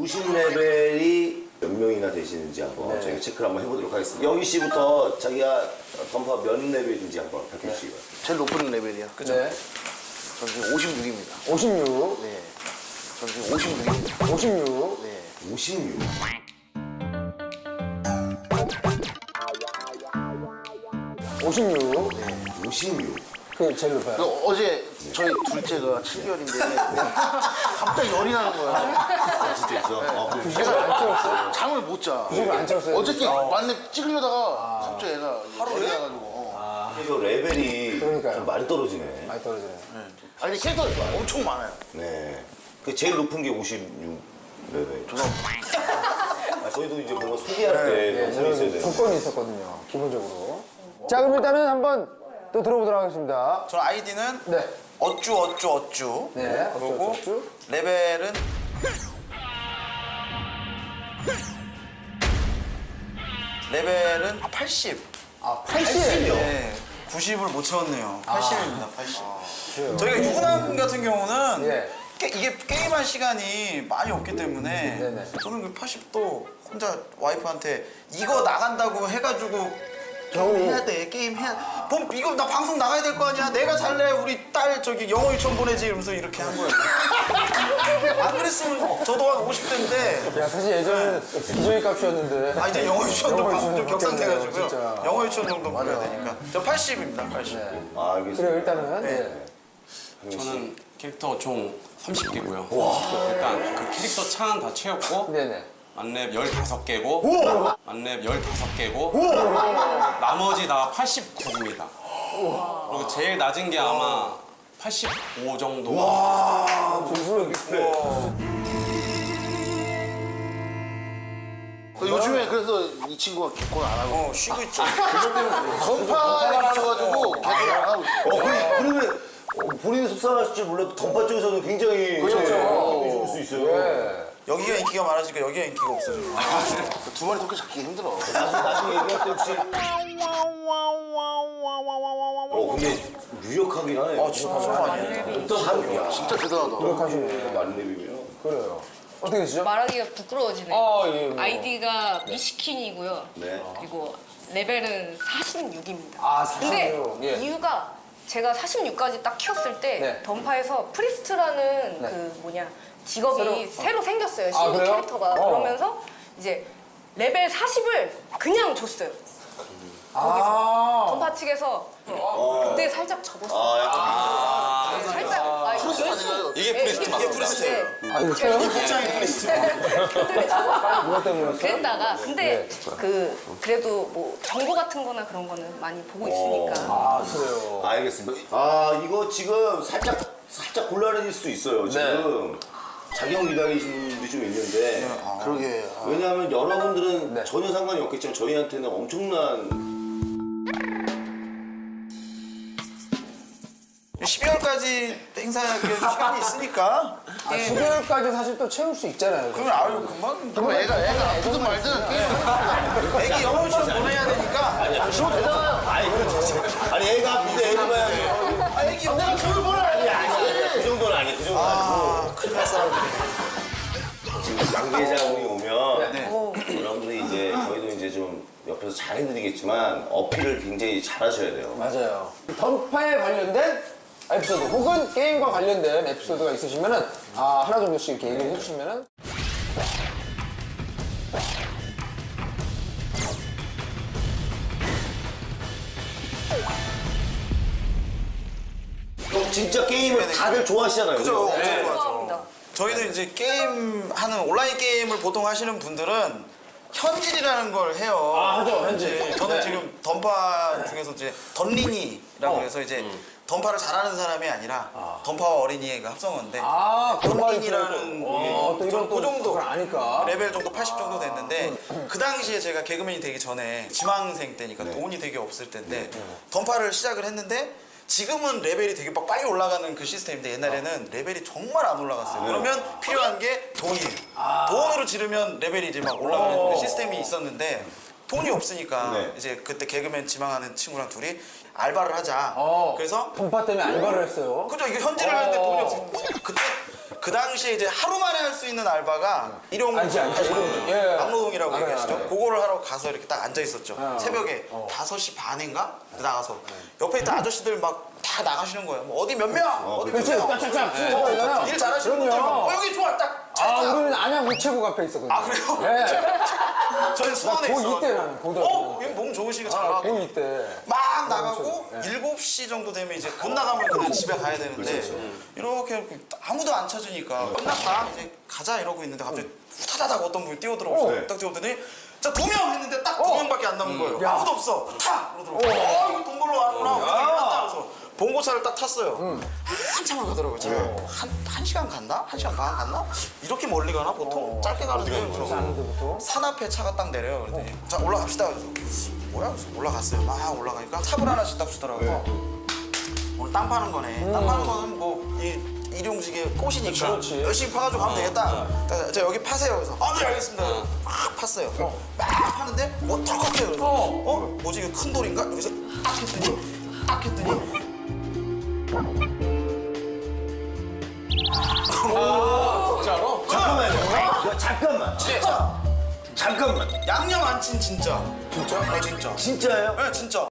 90레벨이 몇 명이나 되시는지 한번 저희가 체크를 한번 해보도록 하겠습니다. 영희 씨부터 자기가 던파 몇 레벨인지 한번 밝혀주시고요. 제일 높은 레벨이야. 그죠? 네. 저는 지금 56입니다. 56. 네. 저는 지금 56입니다. 56. 네. 56. 56. 56. 그 제일 높아요. 어제 저희 둘째가 7개월인데 갑자기 열이 나는 거야. 아, 진짜 있어? 제가 안 채웠어요. 잠을 못 자. 구십을 안 채웠어요. 어저께 만렙 찍으려다가 갑자기 얘가 열이 나가지고. 그래서 레벨이 그러니까요. 좀 많이 떨어지네. 많이 떨어지네. 아니 캐릭터가 엄청 많아요. 네. 그 제일 높은 게 56레벨. 저희도 이제 뭔가 소개할 때 네, 정보이 있어야 저는 돼요. 조건이 있었거든요. 기본적으로. 자, 그럼 일단은 한번 또 들어보도록 하겠습니다. 저 아이디는 네. 어쭈. 네. 그리고 어쭈. 레벨은 레벨은 80. 아, 80이요? 네. 90을 못 채웠네요. 80입니다. 80. 그래요? 저희가 유부남 같은 경우는 예. 이게 게임할 시간이 많이 없기 때문에 네네. 저는 그 80도 혼자 와이프한테 이거 나간다고 해가지고 겨우. 해야 돼 게임 해야 봄 이거 나 방송 나가야 될 거 아니야 내가 잘래 우리 딸 저기 영어 유치원 보내지 이러면서 이렇게 한 거예요. 안 그랬으면 저도 한 50대인데 야, 사실 예전에는 기저귀 값이었는데. 아 이제 영어 유치원도 영어 방송 좀 유치원 격상돼가지고요. 진짜. 영어 유치원 정도 보내야 되니까 저 80입니다. 80. 네. 아, 알겠습니다. 그래요, 일단은. 네. 저는 캐릭터 총 30개고요. 일단 그 캐릭터 창 다 채웠고 네네. 만렙 15개고 만렙 15개고 나머지 다 89입니다. 그리고 제일 낮은 게 아마 85 정도. 요즘에 그래서 이 친구가 개콘 안 하고 쉬고 있죠. 전파에 미쳐가지고 개콘 안 하고 있어. 그러면 본인이 속상하실 줄 몰라도 던파 쪽에서는 굉장히 그렇죠. 힘이 좋을 수 있어요. 네. 여기가 인기가 많아지니까 여기가 인기가 없어져요. 두 마리 토끼 잡기 힘들어. 나중에 얘기할 때 혹시 근데 유력하긴 하네. 진짜 많이. 어떤 사람이야? 진짜 대단하다. 노력하시네. 많은 랩이면. 그래요. 어떻게 되시죠? 말하기가 부끄러워지네요. 아, 예. 뭐. 아이디가 미시킨이고요. 네. 그리고 레벨은 46입니다. 아, 근데 46. 예. 이유가 제가 46까지 딱 키웠을 때 네. 던파에서 프리스트라는 네. 그 뭐냐 직업이 새로 생겼어요. 아, 신규 그래요? 캐릭터가. 그러면서 이제 레벨 40을 그냥 줬어요. 아. 던파 측에서 그때 살짝 접었어요. 약간 네, 살짝 열심히. 이게 네, 프리스트 맞습니다. 프리스트예요. 아, 이거 쳐요? 그때 접었어요. 누가 때문에 했어요? 그랬다가 근데 네. 그래도 뭐 정보 같은 거나 그런 거는 많이 보고 있으니까 아, 그래요. 알겠습니다. 아 이거 지금 살짝 곤란해질 수도 있어요. 지금 자격 기다리시는 분들이 좀 있는데 그러게. 왜냐하면 여러분들은 네. 전혀 상관이 없겠지만 저희한테는 엄청난 12월까지 행사할 시간이 있으니까 아, 12월까지 사실 또 채울 수 있잖아요. 그러면 아유 금방 그럼 애가 아프든 말든 게임 애기 영어 유치원 보내야 되니까 주면 되잖아요. 아니 애가 아픈데 애를 봐야지. 애기 영어 유치원 보내야 그 정도는 아니에요. 그 정도는 아니고 큰일 났어. 지금 관계자분이 오면 네. 여러분들이 이제 저희도 이제 좀 옆에서 잘 해드리겠지만 어필을 굉장히 잘하셔야 돼요. 맞아요. 던파에 관련된 에피소드 혹은 게임과 관련된 에피소드가 있으시면은 하나 정도씩 이렇게 얘기를 해주시면은 진짜 게임을 다들 좋아하시잖아요. 그죠? 그죠? 엄청 좋아하죠. 좋아합니다. 저희는 이제 게임 하는 온라인 게임을 보통 하시는 분들은 현질이라는 걸 해요. 하죠, 현질. 저는 네. 지금 던파 중에서 이제 던린이라고 해서 이제 던파를 잘하는 사람이 아니라 던파와 어린이가 합성어인데 던린이라는 또 이런 그 정도 걸 아니까. 레벨 정도 80 정도 됐는데 그 당시에 제가 개그맨이 되기 전에 지망생 때니까 돈이 되게 없을 때인데 던파를 시작을 했는데 지금은 레벨이 되게 막 빨리 올라가는 그 시스템인데 옛날에는 레벨이 정말 안 올라갔어요. 그러면 필요한 게 돈이에요. 돈으로 지르면 레벨이 이제 막 올라가는 그 시스템이 있었는데 돈이 없으니까 네. 이제 그때 개그맨 지망하는 친구랑 둘이 알바를 하자. 그래서 던파 때문에 알바를 했어요. 그죠 이게 현질을 하는데 돈이 없어. 그때 그 당시에 이제 하루 만에 할 수 있는 알바가 일용 알지, 일용. 예. 막노동이라고 알아요, 얘기하시죠. 알아요. 그거를 하러 가서 이렇게 딱 앉아 있었죠. 어. 새벽에 5시 반인가 나가서 옆에 있던 아저씨들 막 다 나가시는 거예요. 뭐 어디 몇 명, 어디 몇 그렇지, 명. 짝짝짝 네. 일 잘하시는 분들 그럼요. 막 여기 좋아 딱. 아, 잘 타. 우리는 안양 우체국 앞에 있었거든요. 아 그래요? 예. 저는 수원에 고2 있어. 때 나는 고등학교. 몸 좋으시니까 잘 아, 나가고. 고2 때. 막 나가고 예. 7시 정도 되면 이제 곧 나가면 그냥 집에 가야 되는데 이렇게 아무도 안 찾으니까 끝났다 이제 가자 이러고 있는데 갑자기 후다다닥 어떤 분이 뛰어들어오셔서 딱 뛰어오더니 자 2명 했는데 딱 2명밖에 안 남은 거예요. 야. 아무도 없어. 타! 그러더라고요. 이거 돈 벌러 가는구나. 그랬다. 그래서 봉고차를 딱 탔어요. 한참을 가더라고요. 제가 한 시간 갔나? 1시간 반 갔나? 이렇게 멀리 가나 보통? 짧게 가는데 그래서 아는데부터. 산 앞에 차가 딱 내려요. 그랬더니 자 올라갑시다. 그래서 뭐야? 그래서 올라갔어요. 막 올라가니까 삽을 하나씩 딱 주더라고요. 오늘 땅 파는 거네. 땅 파는 거는 뭐 일용직의 꽃이니까 그렇지. 열심히 파가지고 가면 되겠다. 자 여기 파세요. 그래서 네 알겠습니다. 막 팠어요. 막 파는데 뭐 털컥해요. 그래서 뭐지 이거 큰 돌인가? 여기서 딱 했더니 진짜로? 잠깐만요. 잠깐만. 진짜 잠깐만. 양념 안 친 진짜. 진짜? 네 진짜. 진짜예요? 네 진짜.